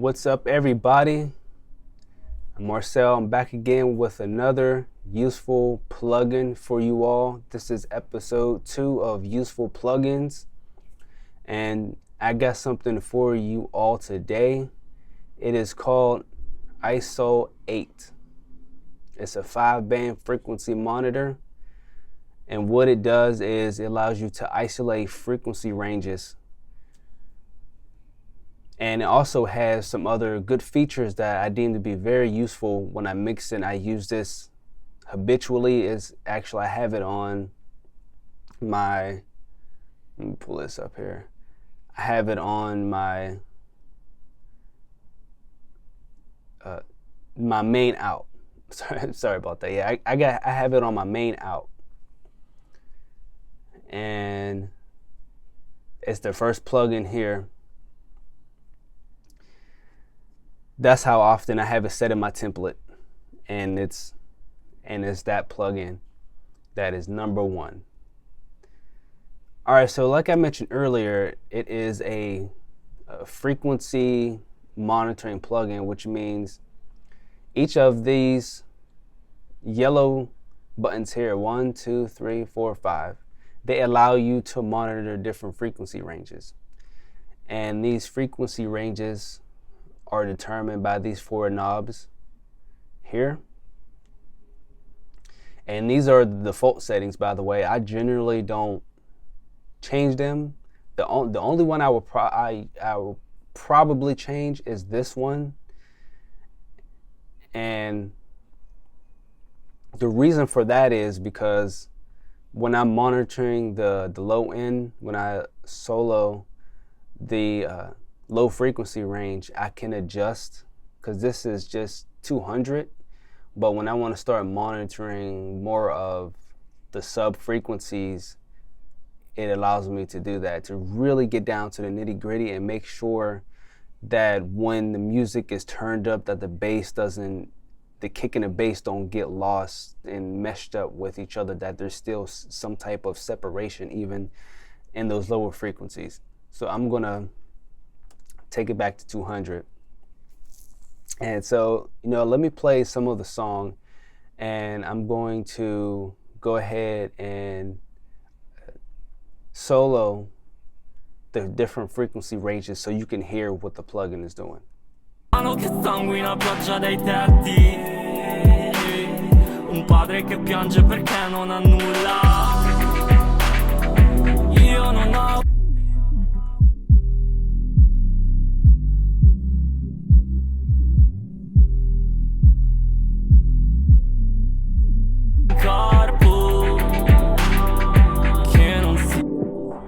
What's up, everybody? I'm Marcel. I'm back again with another useful plugin for you all. This is episode 2 of Useful Plugins, and I got something for you all today. It is called ISO 8. It's a 5-band frequency monitor, and what it does is it allows you to isolate frequency ranges. And it also has some other good features that I deem to be very useful when I mix it. I use this habitually. I have it on my, let me pull this up here. I have it on my my main out. Sorry about that. Yeah, I have it on my main out. And it's the first plugin here. That's how often I have it set in my template, and it's that plugin that is number 1. All right, so like I mentioned earlier, it is a frequency monitoring plugin, which means each of these yellow buttons here, 1, 2, 3, 4, 5, they allow you to monitor different frequency ranges, and these frequency ranges are determined by these 4 knobs here. And these are the default settings, by the way. I generally don't change them. The only one I will probably change is this one. And the reason for that is because when I'm monitoring the low end, when I solo the low frequency range, I can adjust, because this is just 200, but when I want to start monitoring more of the sub frequencies, it allows me to do that, to really get down to the nitty gritty and make sure that when the music is turned up, that the kick and the bass don't get lost and meshed up with each other, that there's still some type of separation even in those lower frequencies. So I'm gonna take it back to 200. And so, let me play some of the song, and I'm going to go ahead and solo the different frequency ranges so you can hear what the plugin is doing. Un padre che piange perché non ha nulla. Io non ho corpo che non si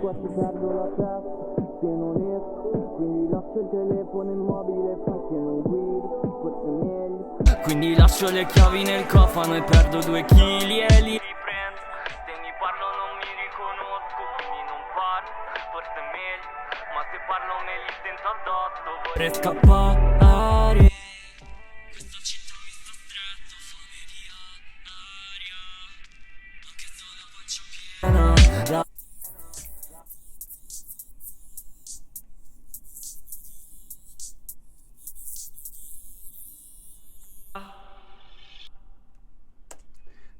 quasi perdo la testa se non esco, quindi lascio il telefono immobile perché non guido, forse meglio, quindi lascio le chiavi nel cofano e perdo 2 chili e li riprendo. Se mi parlo non mi riconosco, quindi non parlo, forse è meglio, ma se parlo me li sento addosso. Vorrei scappare.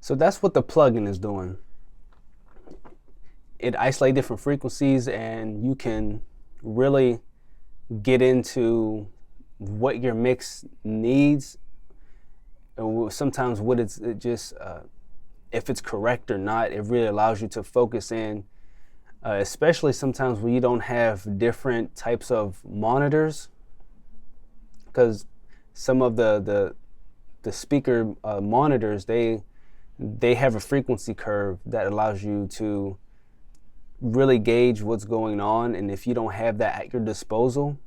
So that's what the plugin is doing. It isolates different frequencies, and you can really get into what your mix needs, or sometimes what it's just if it's correct or not. It really allows you to focus in, especially sometimes when you don't have different types of monitors, because some of the speaker monitors, they have a frequency curve that allows you to really gauge what's going on. And if you don't have that at your disposal,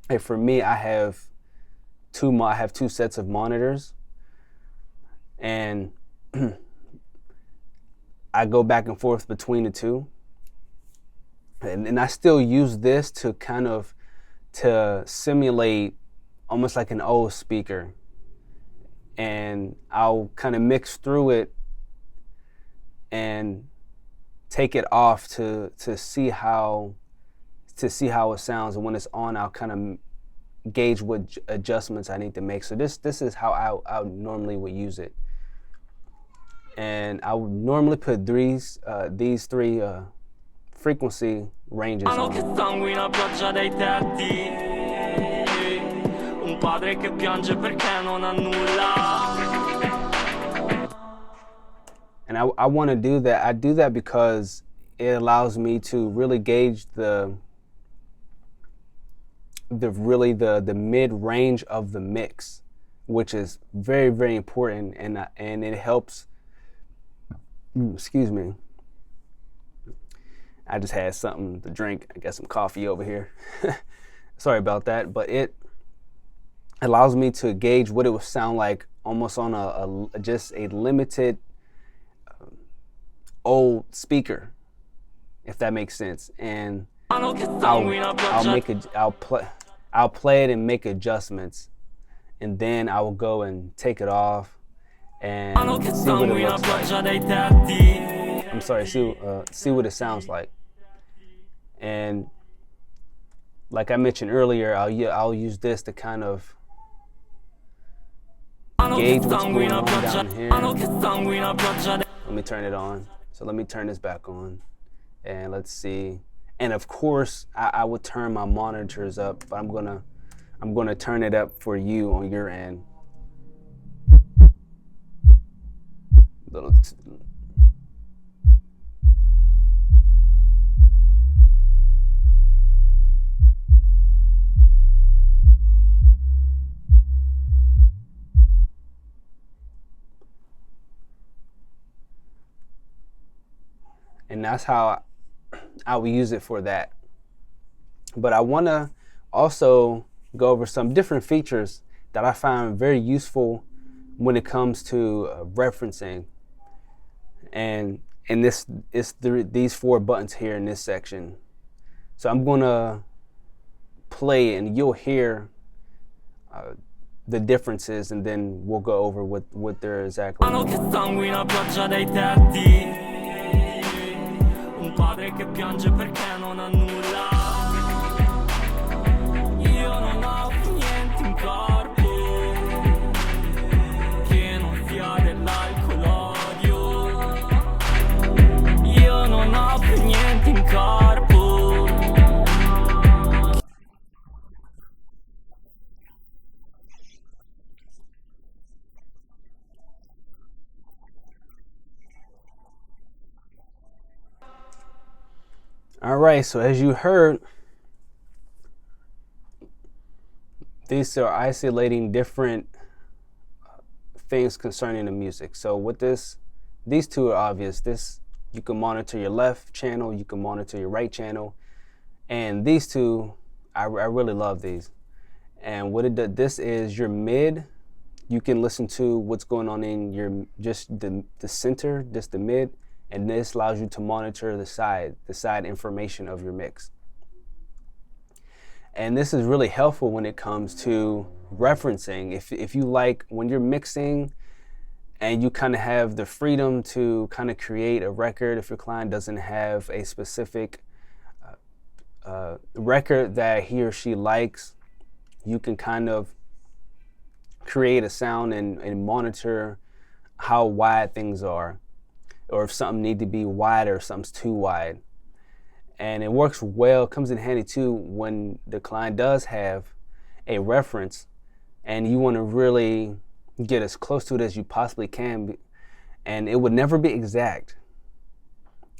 and for me, I have 2 sets of monitors, and I go back and forth between the 2, and I still use this to kind of to simulate almost like an old speaker, and I'll kind of mix through it and take it off to see how it sounds. And when it's on, I'll kind of gauge what adjustments I need to make. So this is how I normally would use it. And I would normally put these three frequency ranges on. And I want to do that. I do that because it allows me to really gauge the mid range of the mix, which is very, very important, and it helps. Excuse me. I just had something to drink. I got some coffee over here. Sorry about that, but it allows me to gauge what it would sound like almost on just a limited old speaker, if that makes sense. And I'll play it and make adjustments, and then I will go and take it off and see what it looks like. I'm sorry, see what it sounds like. And like I mentioned earlier, I'll use this to kind of gauge what's going on down here. Let me turn it on. So let me turn this back on, and let's see. And of course, I would turn my monitors up, but I'm gonna turn it up for you on your end. And that's how I will use it for that. But I want to also go over some different features that I find very useful when it comes to referencing. And this is these 4 buttons here in this section. So I'm going to play and you'll hear the differences, and then we'll go over what they're exactly. Padre che piange perché non ha nulla. Io non ho niente in corpo che non sia dell'alcolodio. Io non ho più niente in corpo. All right, so as you heard, these are isolating different things concerning the music. So with these 2 are obvious. This, you can monitor your left channel, you can monitor your right channel. And these 2, I really love these. And what it does, this is your mid. You can listen to what's going on in your, just the center, just the mid. And this allows you to monitor the side information of your mix. And this is really helpful when it comes to referencing. If you like, when you're mixing and you kind of have the freedom to kind of create a record, if your client doesn't have a specific record that he or she likes, you can kind of create a sound and monitor how wide things are, or if something need to be wider, or something's too wide. And it works well, comes in handy too when the client does have a reference and you want to really get as close to it as you possibly can. And it would never be exact,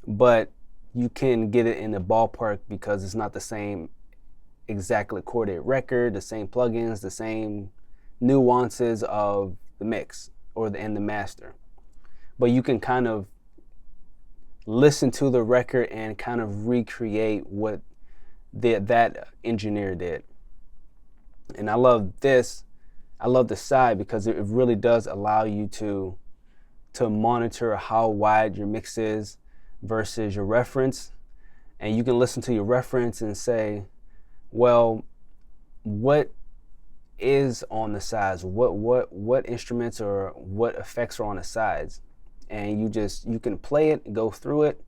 but you can get it in the ballpark because it's not the same exactly recorded record, the same plugins, the same nuances of the mix and the master. But you can kind of listen to the record and kind of recreate what that engineer did. And I love this. I love the side because it really does allow you to monitor how wide your mix is versus your reference. And you can listen to your reference and say, well, what is on the sides? What instruments or what effects are on the sides? And you can play it, go through it,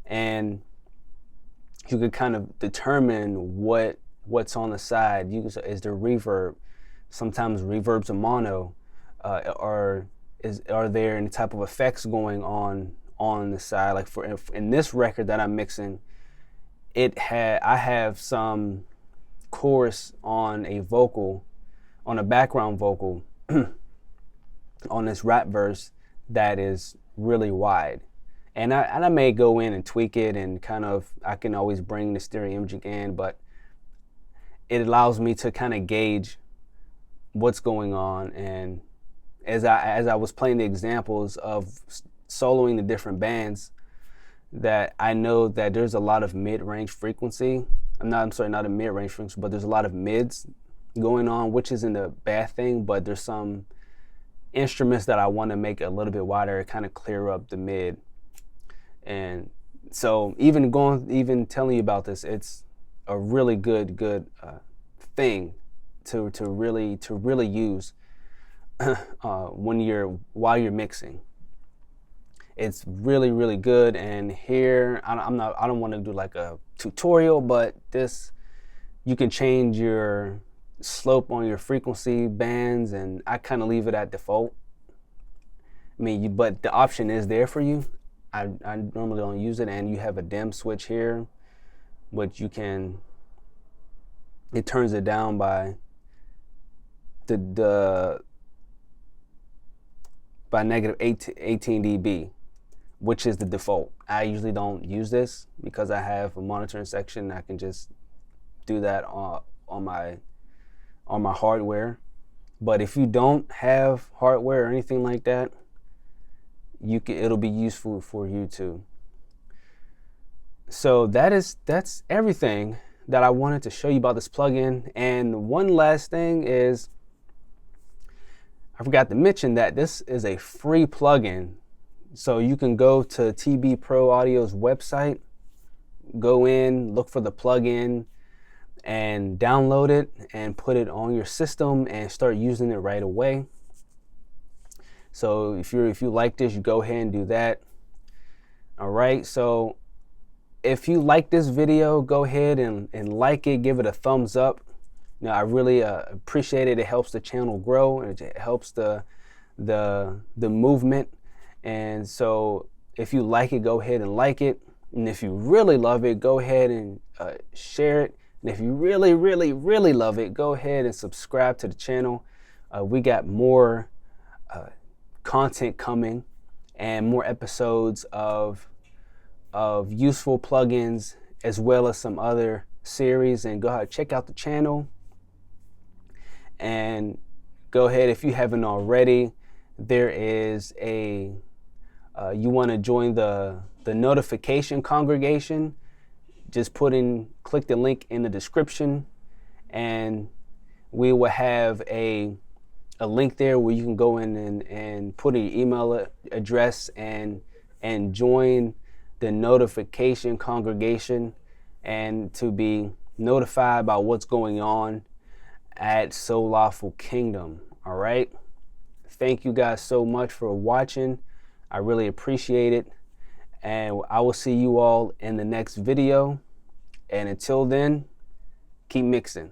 and you can kind of determine what what's on the side. Is there reverb? Sometimes reverb's a mono, are there any type of effects going on the side? Like in this record that I'm mixing, I have some chorus on a vocal, on a background vocal on this rap verse that is really wide. And I may go in and tweak it, and kind of, I can always bring the stereo imaging in, but it allows me to kind of gauge what's going on. And as I was playing the examples of soloing the different bands, that I know that there's a lot of mid-range frequency. I'm sorry, not a mid-range frequency, but there's a lot of mids going on, which isn't a bad thing, but there's some instruments that I want to make a little bit wider, kind of clear up the mid. And so even telling you about this, it's a really good thing to really use while you're mixing. It's really good. And here I don't want to do like a tutorial, but this, you can change your slope on your frequency bands, and I kind of leave it at default. I mean, but the option is there for you. I normally don't use it. And you have a dim switch here, which it turns it down by by negative 18 dB, which is the default. I usually don't use this because I have a monitoring section. I can just do that on my hardware. But if you don't have hardware or anything like that, it'll be useful for you too. So that's everything that I wanted to show you about this plugin. And one last thing is, I forgot to mention that this is a free plugin. So you can go to TBAudio's website, go in, look for the plugin, and download it and put it on your system and start using it right away. So if you like this, you go ahead and do that. All right, so if you like this video, go ahead and like it, give it a thumbs up. Now, I really appreciate it. It helps the channel grow, and it helps the movement. And so if you like it, go ahead and like it. And if you really love it, go ahead and share it. And if you really love it, go ahead and subscribe to the channel. We got more content coming, and more episodes of useful plugins, as well as some other series. And go ahead, check out the channel, and go ahead, if you haven't already, there is you want to join the notification congregation. Just click the link in the description, and we will have a link there where you can go in and put in your email address and join the notification congregation, and to be notified about what's going on at So Lawful Kingdom. All right. Thank you guys so much for watching. I really appreciate it. And I will see you all in the next video. And until then, keep mixing.